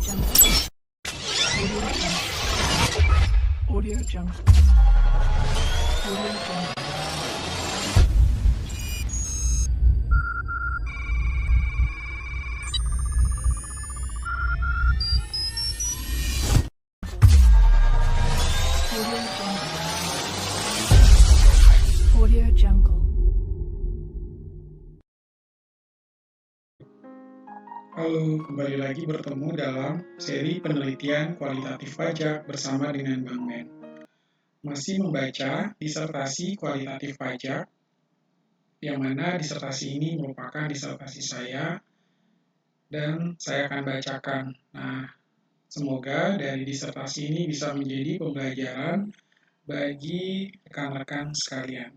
Jungle. Audio Jungle. Audio Jungle. Audio Jungle. Halo, kembali lagi bertemu dalam seri penelitian kualitatif pajak bersama dengan Bang Men. Masih membaca disertasi kualitatif pajak, yang mana disertasi ini merupakan disertasi saya, dan saya akan bacakan. Nah, semoga dari disertasi ini bisa menjadi pembelajaran bagi rekan-rekan sekalian.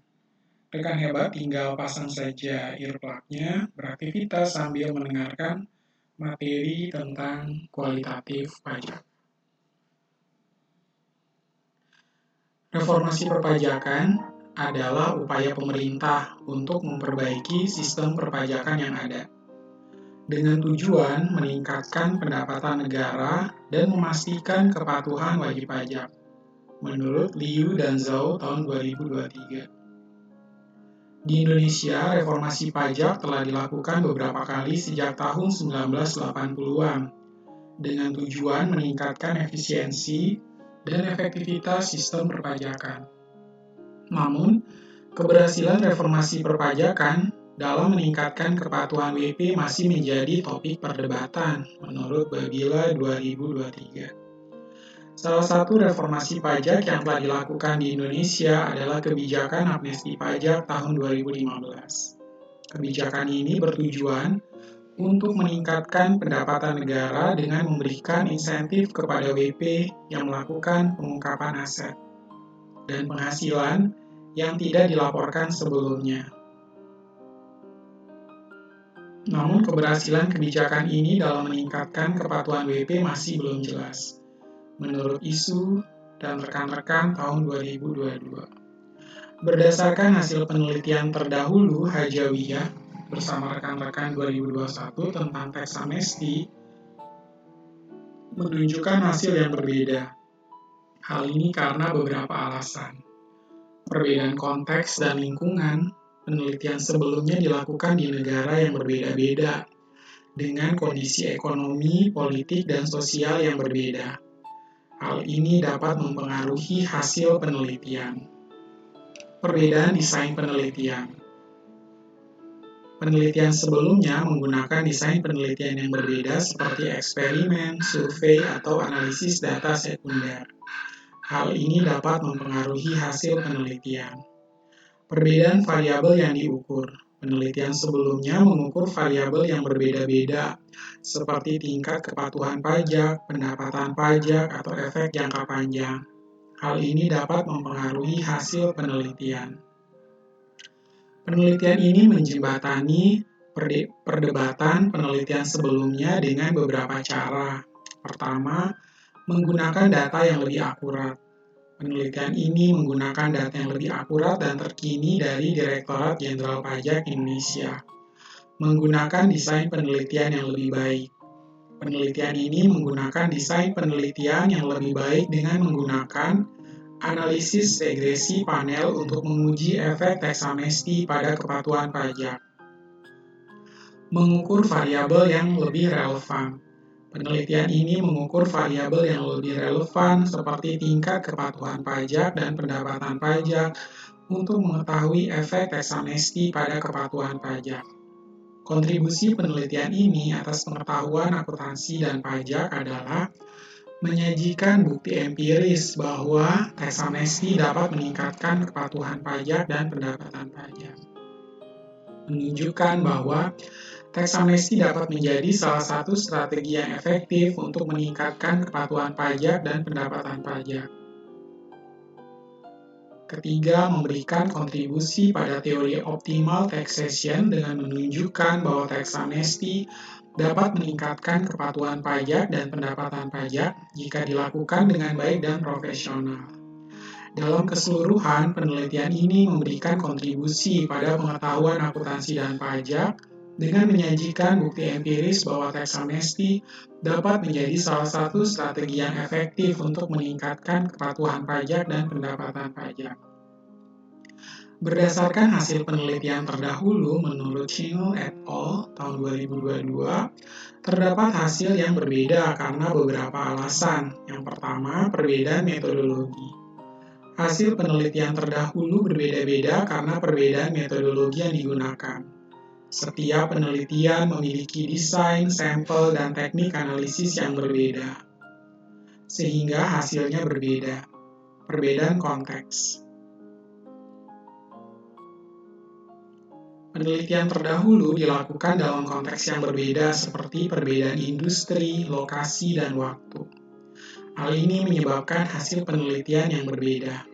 Rekan hebat tinggal pasang saja earplug-nya, beraktivitas sambil mendengarkan materi tentang kualitatif pajak. Reformasi perpajakan adalah upaya pemerintah untuk memperbaiki sistem perpajakan yang ada, dengan tujuan meningkatkan pendapatan negara dan memastikan kepatuhan wajib pajak, menurut Liu dan Zhao tahun 2023. Di Indonesia, reformasi pajak telah dilakukan beberapa kali sejak tahun 1980-an, dengan tujuan meningkatkan efisiensi dan efektivitas sistem perpajakan. Namun, keberhasilan reformasi perpajakan dalam meningkatkan kepatuhan WP masih menjadi topik perdebatan menurut Babila 2023. Salah satu reformasi pajak yang telah dilakukan di Indonesia adalah kebijakan amnesti pajak tahun 2015. Kebijakan ini bertujuan untuk meningkatkan pendapatan negara dengan memberikan insentif kepada WP yang melakukan pengungkapan aset dan penghasilan yang tidak dilaporkan sebelumnya. Namun keberhasilan kebijakan ini dalam meningkatkan kepatuhan WP masih belum jelas, menurut isu dan rekan-rekan tahun 2022. Berdasarkan hasil penelitian terdahulu Hajawiyah bersama rekan-rekan 2021 tentang teks amnesti, menunjukkan hasil yang berbeda. Hal ini karena beberapa alasan. Perbedaan konteks dan lingkungan, penelitian sebelumnya dilakukan di negara yang berbeda-beda, dengan kondisi ekonomi, politik, dan sosial yang berbeda. Hal ini dapat mempengaruhi hasil penelitian. Perbedaan desain penelitian. Penelitian sebelumnya menggunakan desain penelitian yang berbeda seperti eksperimen, survei, atau analisis data sekunder. Hal ini dapat mempengaruhi hasil penelitian. Perbedaan variabel yang diukur. Penelitian sebelumnya mengukur variabel yang berbeda-beda, seperti tingkat kepatuhan pajak, pendapatan pajak, atau efek jangka panjang. Hal ini dapat mempengaruhi hasil penelitian. Penelitian ini menjembatani perdebatan penelitian sebelumnya dengan beberapa cara. Pertama, menggunakan data yang lebih akurat. Penelitian ini menggunakan data yang lebih akurat dan terkini dari Direktorat Jenderal Pajak Indonesia. Menggunakan desain penelitian yang lebih baik. Penelitian ini menggunakan desain penelitian yang lebih baik dengan menggunakan analisis regresi panel untuk menguji efek teks amnesti pada kepatuhan pajak. Mengukur variabel yang lebih relevan. Penelitian ini mengukur variabel yang lebih relevan seperti tingkat kepatuhan pajak dan pendapatan pajak untuk mengetahui efek teks amnesti pada kepatuhan pajak. Kontribusi penelitian ini atas pengetahuan akuntansi dan pajak adalah menyajikan bukti empiris bahwa teks amnesti dapat meningkatkan kepatuhan pajak dan pendapatan pajak. Menunjukkan bahwa teks amnesti dapat menjadi salah satu strategi yang efektif untuk meningkatkan kepatuhan pajak dan pendapatan pajak. Ketiga, memberikan kontribusi pada teori optimal taxation dengan menunjukkan bahwa teks amnesti dapat meningkatkan kepatuhan pajak dan pendapatan pajak jika dilakukan dengan baik dan profesional. Dalam keseluruhan, penelitian ini memberikan kontribusi pada pengetahuan akuntansi dan pajak dengan menyajikan bukti empiris bahwa tax amnesty dapat menjadi salah satu strategi yang efektif untuk meningkatkan kepatuhan pajak dan pendapatan pajak. Berdasarkan hasil penelitian terdahulu menurut Chinel et al. Tahun 2022, terdapat hasil yang berbeda karena beberapa alasan. Yang pertama, perbedaan metodologi. Hasil penelitian terdahulu berbeda-beda karena perbedaan metodologi yang digunakan. Setiap penelitian memiliki desain, sampel, dan teknik analisis yang berbeda, sehingga hasilnya berbeda. Perbedaan konteks. Penelitian terdahulu dilakukan dalam konteks yang berbeda seperti perbedaan industri, lokasi, dan waktu. Hal ini menyebabkan hasil penelitian yang berbeda.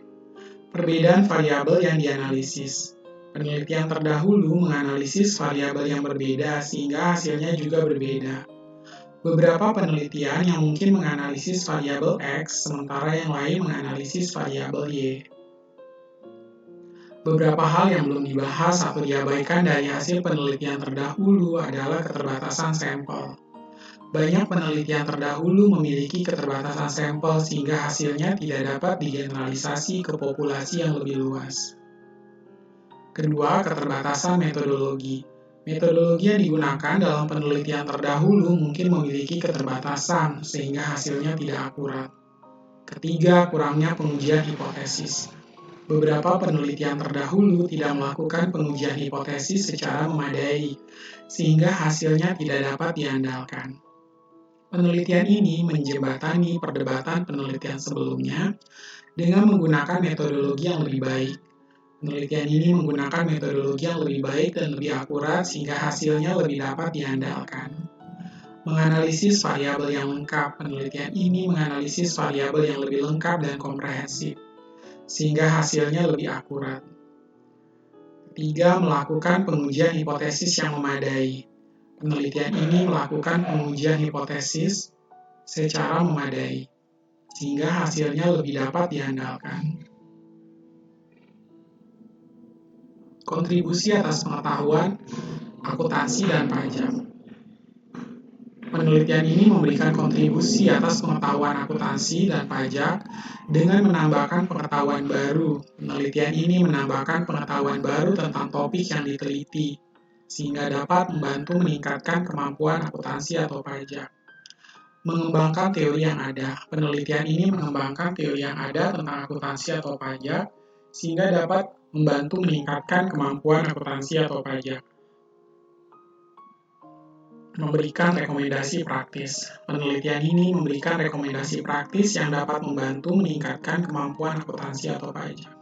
Perbedaan variabel yang dianalisis. Penelitian terdahulu menganalisis variabel yang berbeda sehingga hasilnya juga berbeda. Beberapa penelitian yang mungkin menganalisis variabel X, sementara yang lain menganalisis variabel Y. Beberapa hal yang belum dibahas atau diabaikan dari hasil penelitian terdahulu adalah keterbatasan sampel. Banyak penelitian terdahulu memiliki keterbatasan sampel sehingga hasilnya tidak dapat digeneralisasi ke populasi yang lebih luas. Kedua, keterbatasan metodologi. Metodologi yang digunakan dalam penelitian terdahulu mungkin memiliki keterbatasan sehingga hasilnya tidak akurat. Ketiga, kurangnya pengujian hipotesis. Beberapa penelitian terdahulu tidak melakukan pengujian hipotesis secara memadai, sehingga hasilnya tidak dapat diandalkan. Penelitian ini menjembatani perdebatan penelitian sebelumnya dengan menggunakan metodologi yang lebih baik. Penelitian ini menggunakan metodologi yang lebih baik dan lebih akurat sehingga hasilnya lebih dapat diandalkan. Menganalisis variabel yang lengkap. Penelitian ini menganalisis variabel yang lebih lengkap dan komprehensif, sehingga hasilnya lebih akurat. Ketiga, melakukan pengujian hipotesis yang memadai. Penelitian ini melakukan pengujian hipotesis secara memadai, sehingga hasilnya lebih dapat diandalkan. Kontribusi atas pengetahuan, akuntansi, dan pajak. Penelitian ini memberikan kontribusi atas pengetahuan akuntansi dan pajak dengan menambahkan pengetahuan baru. Penelitian ini menambahkan pengetahuan baru tentang topik yang diteliti, sehingga dapat membantu meningkatkan kemampuan akuntansi atau pajak. Mengembangkan teori yang ada. Penelitian ini mengembangkan teori yang ada tentang akuntansi atau pajak, sehingga dapat membantu meningkatkan kemampuan akuntansi atau pajak. Memberikan rekomendasi praktis. Penelitian ini memberikan rekomendasi praktis yang dapat membantu meningkatkan kemampuan akuntansi atau pajak.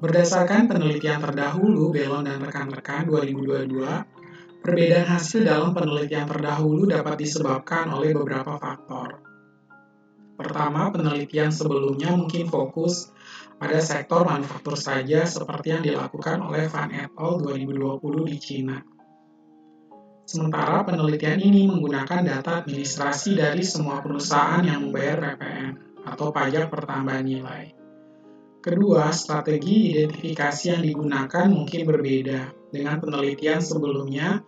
Berdasarkan penelitian terdahulu, Bellon dan rekan-rekan 2022, perbedaan hasil dalam penelitian terdahulu dapat disebabkan oleh beberapa faktor. Pertama, penelitian sebelumnya mungkin fokus pada sektor manufaktur saja seperti yang dilakukan oleh Van et al. 2020 di China. Sementara penelitian ini menggunakan data administrasi dari semua perusahaan yang membayar PPN atau pajak pertambahan nilai. Kedua, strategi identifikasi yang digunakan mungkin berbeda. Dengan penelitian sebelumnya,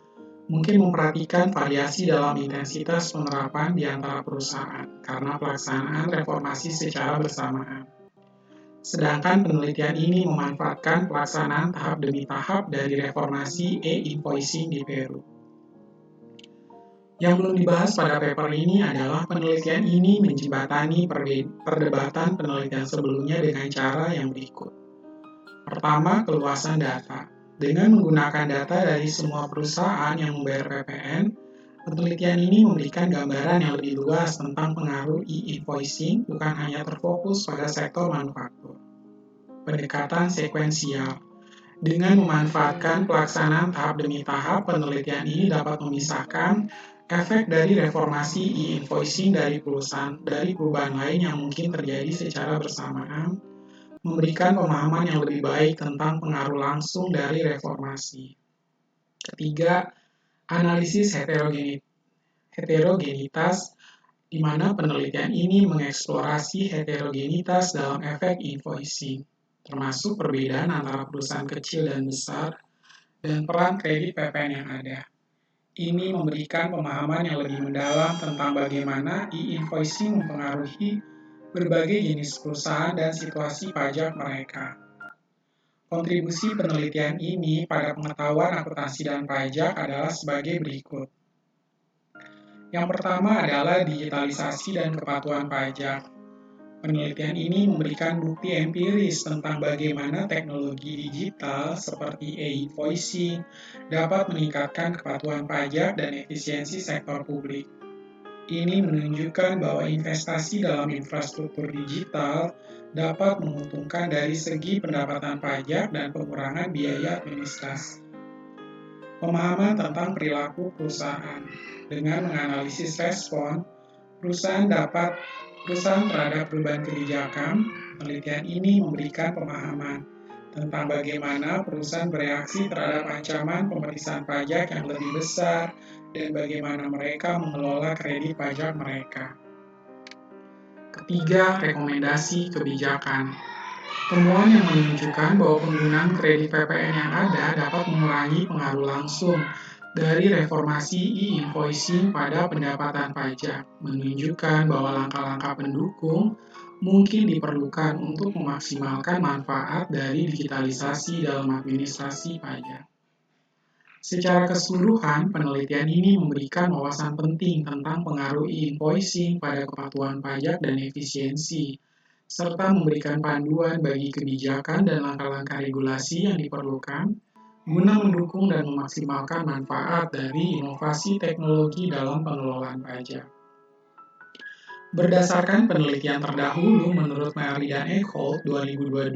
mungkin memperhatikan variasi dalam intensitas penerapan di antara perusahaan karena pelaksanaan reformasi secara bersamaan. Sedangkan penelitian ini memanfaatkan pelaksanaan tahap demi tahap dari reformasi e-invoicing di Peru. Yang belum dibahas pada paper ini adalah penelitian ini menjembatani perdebatan penelitian sebelumnya dengan cara yang berikut. Pertama, keluasan data. Dengan menggunakan data dari semua perusahaan yang membayar PPN, penelitian ini memberikan gambaran yang lebih luas tentang pengaruh e-invoicing bukan hanya terfokus pada sektor manufaktur. Pendekatan sekuensial. Dengan memanfaatkan pelaksanaan tahap demi tahap, penelitian ini dapat memisahkan efek dari reformasi e-invoicing dari perubahan lain yang mungkin terjadi secara bersamaan, memberikan pemahaman yang lebih baik tentang pengaruh langsung dari reformasi. Ketiga, analisis heterogenitas, di mana penelitian ini mengeksplorasi heterogenitas dalam efek invoicing, termasuk perbedaan antara perusahaan kecil dan besar, dan peran kredit PPN yang ada. Ini memberikan pemahaman yang lebih mendalam tentang bagaimana e-invoicing mempengaruhi berbagai jenis perusahaan dan situasi pajak mereka. Kontribusi penelitian ini pada pengetahuan akuntansi dan pajak adalah sebagai berikut. Yang pertama adalah digitalisasi dan kepatuhan pajak. Penelitian ini memberikan bukti empiris tentang bagaimana teknologi digital seperti e-invoicing dapat meningkatkan kepatuhan pajak dan efisiensi sektor publik. Ini menunjukkan bahwa investasi dalam infrastruktur digital dapat menguntungkan dari segi pendapatan pajak dan pengurangan biaya administrasi. Pemahaman tentang perilaku perusahaan. Dengan menganalisis respon perusahaan terhadap perubahan kebijakan, penelitian ini memberikan pemahaman tentang bagaimana perusahaan bereaksi terhadap ancaman pemeriksaan pajak yang lebih besar dan bagaimana mereka mengelola kredit pajak mereka. Ketiga, rekomendasi kebijakan. Temuan yang menunjukkan bahwa penggunaan kredit PPN yang ada dapat mengurangi pengaruh langsung dari reformasi e-invoicing pada pendapatan pajak, menunjukkan bahwa langkah-langkah pendukung mungkin diperlukan untuk memaksimalkan manfaat dari digitalisasi dalam administrasi pajak. Secara keseluruhan, penelitian ini memberikan wawasan penting tentang pengaruh e-invoicing pada kepatuhan pajak dan efisiensi, serta memberikan panduan bagi kebijakan dan langkah-langkah regulasi yang diperlukan guna mendukung dan memaksimalkan manfaat dari inovasi teknologi dalam pengelolaan pajak. Berdasarkan penelitian terdahulu menurut Mary dan Eckholt 2022,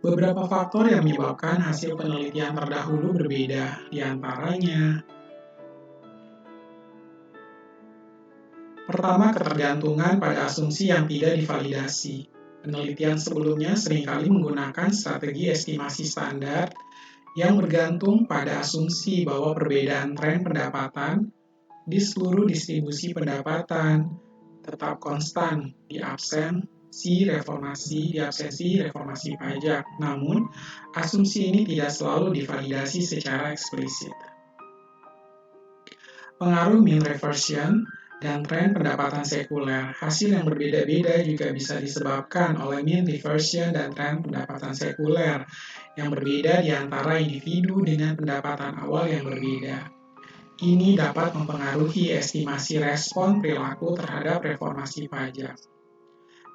beberapa faktor yang menyebabkan hasil penelitian terdahulu berbeda, di antaranya pertama, ketergantungan pada asumsi yang tidak divalidasi. Penelitian sebelumnya seringkali menggunakan strategi estimasi standar yang bergantung pada asumsi bahwa perbedaan tren pendapatan di seluruh distribusi pendapatan tetap konstan di absensi reformasi pajak. Namun, asumsi ini tidak selalu divalidasi secara eksplisit. Pengaruh mean reversion dan tren pendapatan sekuler. Hasil yang berbeda-beda juga bisa disebabkan oleh mean reversion dan tren pendapatan sekuler yang berbeda di antara individu dengan pendapatan awal yang berbeda. Ini dapat mempengaruhi estimasi respon perilaku terhadap reformasi pajak.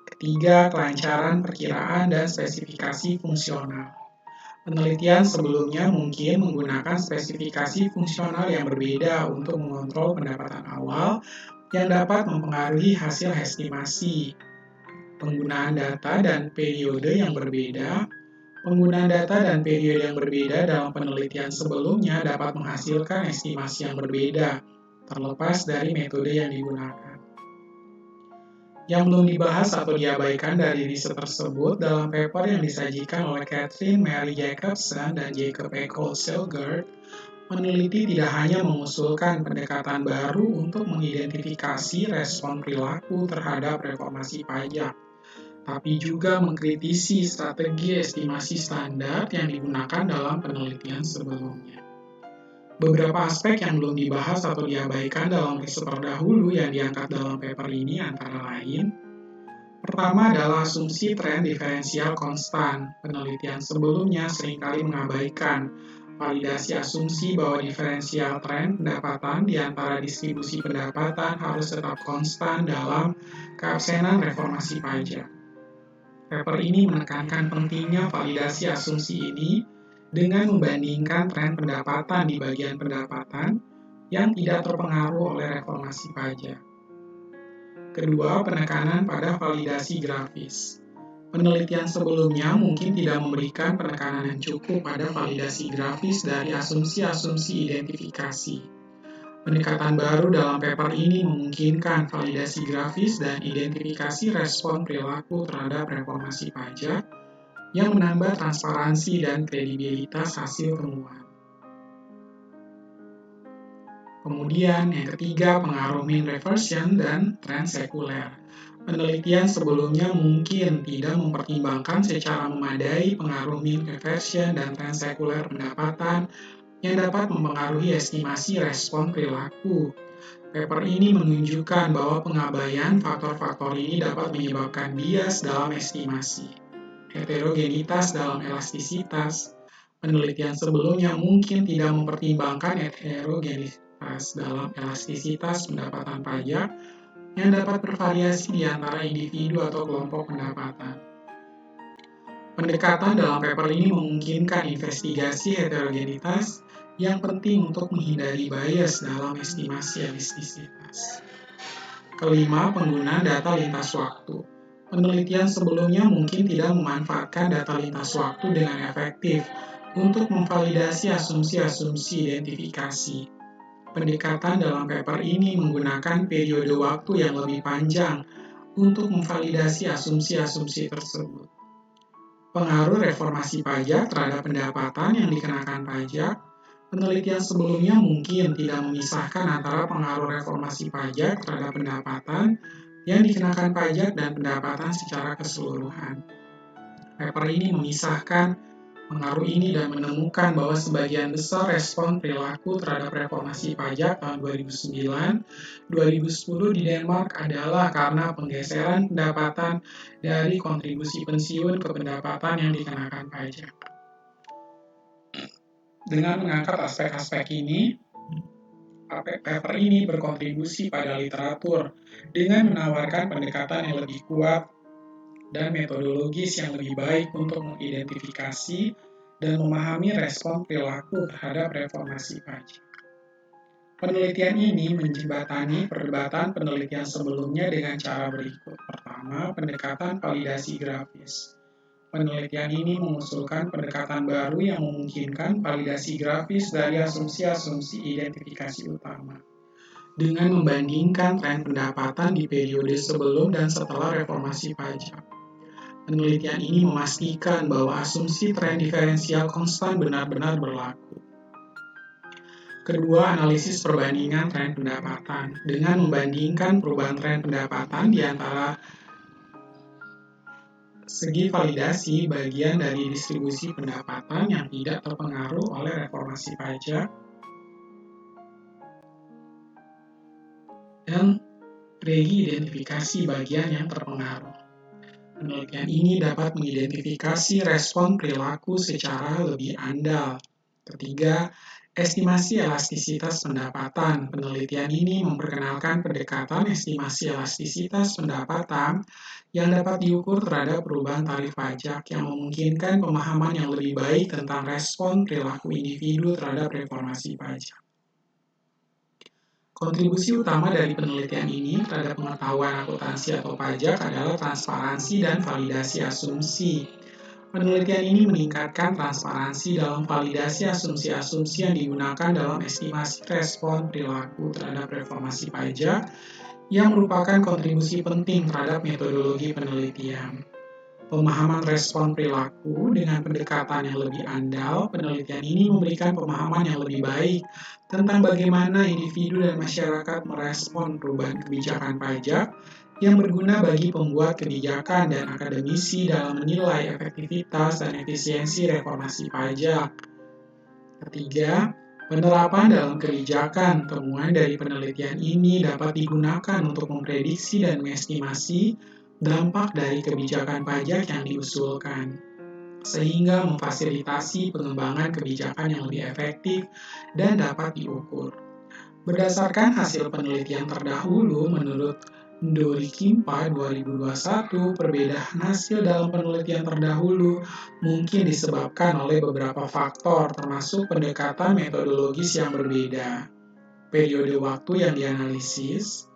Ketiga, kelancaran perkiraan dan spesifikasi fungsional. Penelitian sebelumnya mungkin menggunakan spesifikasi fungsional yang berbeda untuk mengontrol pendapatan awal yang dapat mempengaruhi hasil estimasi. Penggunaan data dan periode yang berbeda. Penggunaan data dan periode yang berbeda dalam penelitian sebelumnya dapat menghasilkan estimasi yang berbeda, terlepas dari metode yang digunakan. Yang belum dibahas atau diabaikan dari riset tersebut dalam paper yang disajikan oleh Catherine Mary Jacobson dan Jacob Eckholt Selgert, peneliti tidak hanya mengusulkan pendekatan baru untuk mengidentifikasi respon perilaku terhadap reformasi pajak, tapi juga mengkritisi strategi estimasi standar yang digunakan dalam penelitian sebelumnya. Beberapa aspek yang belum dibahas atau diabaikan dalam riset terdahulu yang diangkat dalam paper ini antara lain, pertama adalah asumsi tren diferensial konstan. Penelitian sebelumnya seringkali mengabaikan validasi asumsi bahwa diferensial tren pendapatan di antara distribusi pendapatan harus tetap konstan dalam keabsenan reformasi pajak. Paper ini menekankan pentingnya validasi asumsi ini dengan membandingkan tren pendapatan di bagian pendapatan yang tidak terpengaruh oleh reformasi pajak. Kedua, penekanan pada validasi grafis. Penelitian sebelumnya mungkin tidak memberikan penekanan yang cukup pada validasi grafis dari asumsi-asumsi identifikasi. Pendekatan baru dalam paper ini memungkinkan validasi grafis dan identifikasi respon perilaku terhadap reformasi pajak yang menambah transparansi dan kredibilitas hasil temuan. Kemudian yang ketiga, pengaruh mean reversion dan tren sekuler. Penelitian sebelumnya mungkin tidak mempertimbangkan secara memadai pengaruh mean reversion dan tren sekuler pendapatan yang dapat mempengaruhi estimasi respon perilaku. Paper ini menunjukkan bahwa pengabaian faktor-faktor ini dapat menyebabkan bias dalam estimasi, heterogenitas dalam elastisitas. Penelitian sebelumnya mungkin tidak mempertimbangkan heterogenitas dalam elastisitas pendapatan pajak yang dapat bervariasi di antara individu atau kelompok pendapatan. Pendekatan dalam paper ini memungkinkan investigasi heterogenitas yang penting untuk menghindari bias dalam estimasi elastisitas. Kelima, penggunaan data lintas waktu. Penelitian sebelumnya mungkin tidak memanfaatkan data lintas waktu dengan efektif untuk memvalidasi asumsi-asumsi identifikasi. Pendekatan dalam paper ini menggunakan periode waktu yang lebih panjang untuk memvalidasi asumsi-asumsi tersebut. Pengaruh reformasi pajak terhadap pendapatan yang dikenakan pajak. Penelitian sebelumnya mungkin tidak memisahkan antara pengaruh reformasi pajak terhadap pendapatan yang dikenakan pajak dan pendapatan secara keseluruhan. Paper ini memisahkan pengaruh ini dan menemukan bahwa sebagian besar respon perilaku terhadap reformasi pajak tahun 2009-2010 di Denmark adalah karena penggeseran pendapatan dari kontribusi pensiun ke pendapatan yang dikenakan pajak. Dengan mengangkat aspek-aspek ini, paper ini berkontribusi pada literatur dengan menawarkan pendekatan yang lebih kuat dan metodologis yang lebih baik untuk mengidentifikasi dan memahami respon perilaku terhadap reformasi pajak. Penelitian ini menjembatani perdebatan penelitian sebelumnya dengan cara berikut. Pertama, pendekatan validasi grafis. Penelitian ini mengusulkan pendekatan baru yang memungkinkan validasi grafis dari asumsi-asumsi identifikasi utama dengan membandingkan tren pendapatan di periode sebelum dan setelah reformasi pajak. Penelitian ini memastikan bahwa asumsi tren diferensial konstan benar-benar berlaku. Kedua, analisis perbandingan tren pendapatan dengan membandingkan perubahan tren pendapatan di antara segi validasi bagian dari distribusi pendapatan yang tidak terpengaruh oleh reformasi pajak dan regi identifikasi bagian yang terpengaruh. Penelitian ini dapat mengidentifikasi respon perilaku secara lebih andal. Ketiga, estimasi elastisitas pendapatan. Penelitian ini memperkenalkan pendekatan estimasi elastisitas pendapatan yang dapat diukur terhadap perubahan tarif pajak yang memungkinkan pemahaman yang lebih baik tentang respon perilaku individu terhadap reformasi pajak. Kontribusi utama dari penelitian ini terhadap pengetahuan akuntansi atau pajak adalah transparansi dan validasi asumsi. Penelitian ini meningkatkan transparansi dalam validasi asumsi-asumsi yang digunakan dalam estimasi respon perilaku terhadap reformasi pajak yang merupakan kontribusi penting terhadap metodologi penelitian. Pemahaman respon perilaku dengan pendekatan yang lebih andal, penelitian ini memberikan pemahaman yang lebih baik tentang bagaimana individu dan masyarakat merespon perubahan kebijakan pajak yang berguna bagi pembuat kebijakan dan akademisi dalam menilai efektivitas dan efisiensi reformasi pajak. Ketiga, penerapan dalam kebijakan. Temuan dari penelitian ini dapat digunakan untuk memprediksi dan mengestimasi dampak dari kebijakan pajak yang diusulkan, sehingga memfasilitasi pengembangan kebijakan yang lebih efektif dan dapat diukur. Berdasarkan hasil penelitian terdahulu, menurut Dori Kimpa 2021, perbedaan hasil dalam penelitian terdahulu mungkin disebabkan oleh beberapa faktor, termasuk pendekatan metodologis yang berbeda, periode waktu yang dianalisis,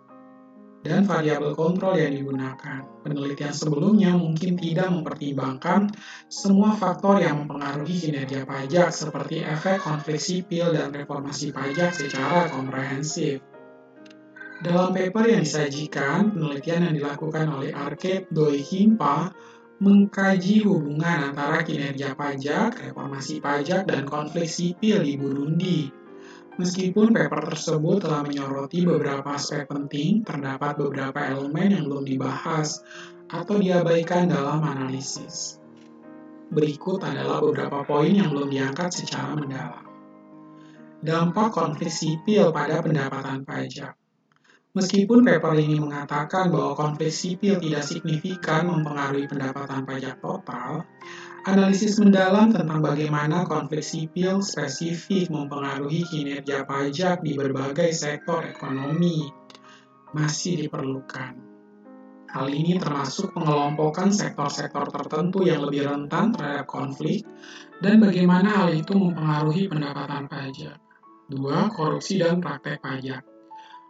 dan variabel kontrol yang digunakan. Penelitian sebelumnya mungkin tidak mempertimbangkan semua faktor yang mempengaruhi kinerja pajak seperti efek konflik sipil dan reformasi pajak secara komprehensif. Dalam paper yang disajikan, penelitian yang dilakukan oleh Arcade Doi Kimpa mengkaji hubungan antara kinerja pajak, reformasi pajak, dan konflik sipil di Burundi. Meskipun paper tersebut telah menyoroti beberapa aspek penting, terdapat beberapa elemen yang belum dibahas atau diabaikan dalam analisis. Berikut adalah beberapa poin yang belum diangkat secara mendalam. Dampak konflik sipil pada pendapatan pajak. Meskipun paper ini mengatakan bahwa konflik sipil tidak signifikan mempengaruhi pendapatan pajak total, analisis mendalam tentang bagaimana konflik sipil spesifik mempengaruhi kinerja pajak di berbagai sektor ekonomi masih diperlukan. Hal ini termasuk pengelompokan sektor-sektor tertentu yang lebih rentan terhadap konflik dan bagaimana hal itu mempengaruhi pendapatan pajak. 2. Korupsi dan praktek pajak.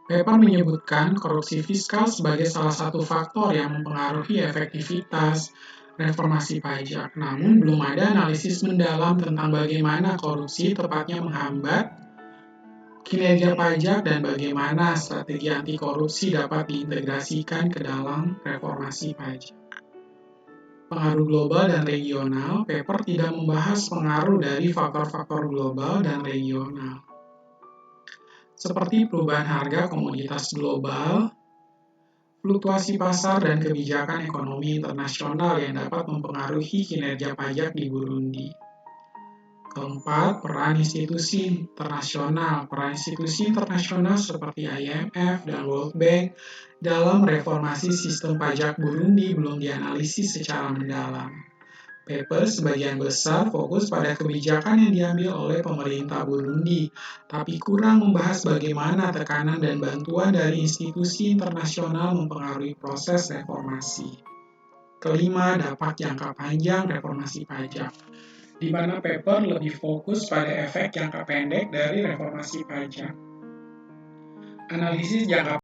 Paper menyebutkan korupsi fiskal sebagai salah satu faktor yang mempengaruhi efektivitas reformasi pajak, namun belum ada analisis mendalam tentang bagaimana korupsi tepatnya menghambat kinerja pajak dan bagaimana strategi anti korupsi dapat diintegrasikan ke dalam reformasi pajak. Pengaruh global dan regional, paper tidak membahas pengaruh dari faktor-faktor global dan regional, seperti perubahan harga komoditas global, fluktuasi pasar, dan kebijakan ekonomi internasional yang dapat mempengaruhi kinerja pajak di Burundi. Keempat, peran institusi internasional. Peran institusi internasional seperti IMF dan World Bank dalam reformasi sistem pajak Burundi belum dianalisis secara mendalam. Paper sebagian besar fokus pada kebijakan yang diambil oleh pemerintah Burundi, tapi kurang membahas bagaimana tekanan dan bantuan dari institusi internasional mempengaruhi proses reformasi. Kelima, dampak jangka panjang reformasi pajak, di mana paper lebih fokus pada efek jangka pendek dari reformasi pajak. Analisis jangka